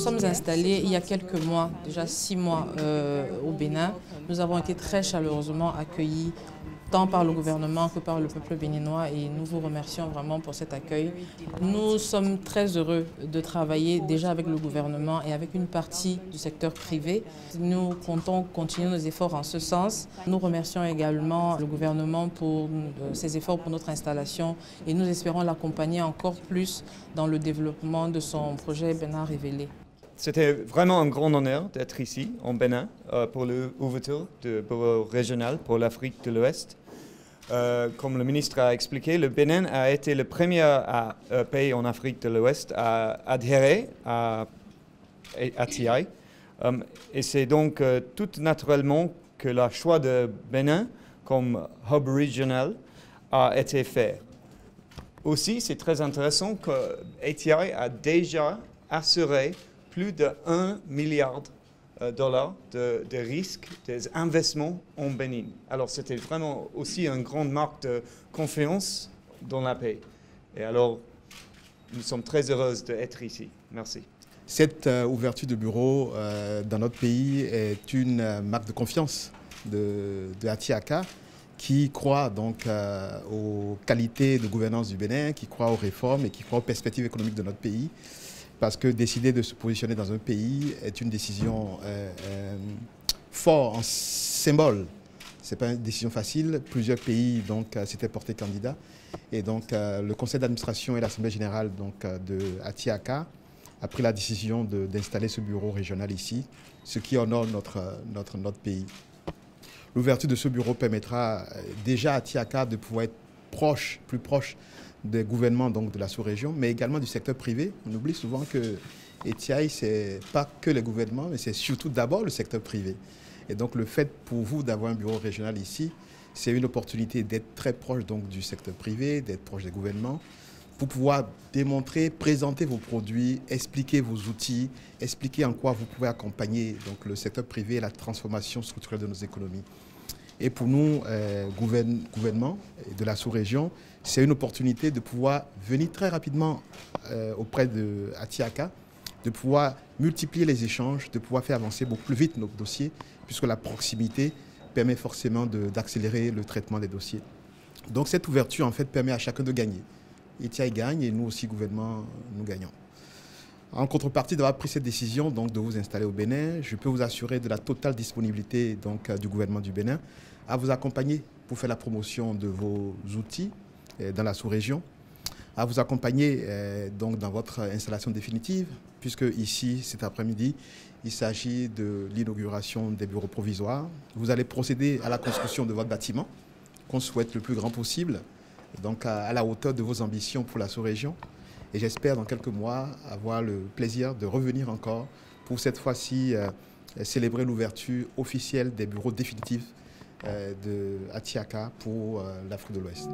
sommes installés il y a quelques mois, déjà 6 mois au Bénin. Nous avons été très chaleureusement accueillis tant par le gouvernement que par le peuple béninois et nous vous remercions vraiment pour cet accueil. Nous sommes très heureux de travailler déjà avec le gouvernement et avec une partie du secteur privé. Nous comptons continuer nos efforts en ce sens. Nous remercions également le gouvernement pour ses efforts pour notre installation et nous espérons l'accompagner encore plus dans le développement de son projet Bénin Révélé. C'était vraiment un grand honneur d'être ici, en Bénin, pour l'ouverture du bureau régional pour l'Afrique de l'Ouest. Comme le ministre a expliqué, le Bénin a été le premier pays en Afrique de l'Ouest à adhérer à TI. Et c'est donc tout naturellement que le choix de Bénin comme hub régional a été fait. Aussi, c'est très intéressant que ATI a déjà assuré plus de 1 milliard de dollars de risques des investissements en Bénin. Alors c'était vraiment aussi une grande marque de confiance dans la paix. Et alors, nous sommes très heureux d'être ici. Merci. Cette ouverture de bureau dans notre pays est une marque de confiance de ATIACA qui croit donc aux qualités de gouvernance du Bénin, qui croit aux réformes et qui croit aux perspectives économiques de notre pays. Parce que décider de se positionner dans un pays est une décision forte, en symbole. Ce n'est pas une décision facile. Plusieurs pays s'étaient portés candidats. Et donc le conseil d'administration et l'assemblée générale de ATIACA a pris la décision d'installer ce bureau régional ici, ce qui honore notre pays. L'ouverture de ce bureau permettra déjà à ATIACA de pouvoir être plus proche des gouvernements de la sous-région, mais également du secteur privé. On oublie souvent que ETI, ce n'est pas que les gouvernements, mais c'est surtout d'abord le secteur privé. Et donc le fait pour vous d'avoir un bureau régional ici, c'est une opportunité d'être très proche du secteur privé, d'être proche des gouvernements, pour pouvoir démontrer, présenter vos produits, expliquer vos outils, expliquer en quoi vous pouvez accompagner le secteur privé et la transformation structurelle de nos économies. Et pour nous, gouvernement de la sous-région, c'est une opportunité de pouvoir venir très rapidement auprès de ATIACA, de pouvoir multiplier les échanges, de pouvoir faire avancer beaucoup plus vite nos dossiers, puisque la proximité permet forcément d'accélérer le traitement des dossiers. Donc cette ouverture, en fait, permet à chacun de gagner. ETI gagne et nous aussi, gouvernement, nous gagnons. En contrepartie d'avoir pris cette décision de vous installer au Bénin, je peux vous assurer de la totale disponibilité du gouvernement du Bénin à vous accompagner pour faire la promotion de vos outils dans la sous-région, à vous accompagner dans votre installation définitive, puisque ici, cet après-midi, il s'agit de l'inauguration des bureaux provisoires. Vous allez procéder à la construction de votre bâtiment, qu'on souhaite le plus grand possible, donc à la hauteur de vos ambitions pour la sous-région. Et j'espère dans quelques mois avoir le plaisir de revenir encore pour cette fois-ci célébrer l'ouverture officielle des bureaux définitifs de ATIACA pour l'Afrique de l'Ouest.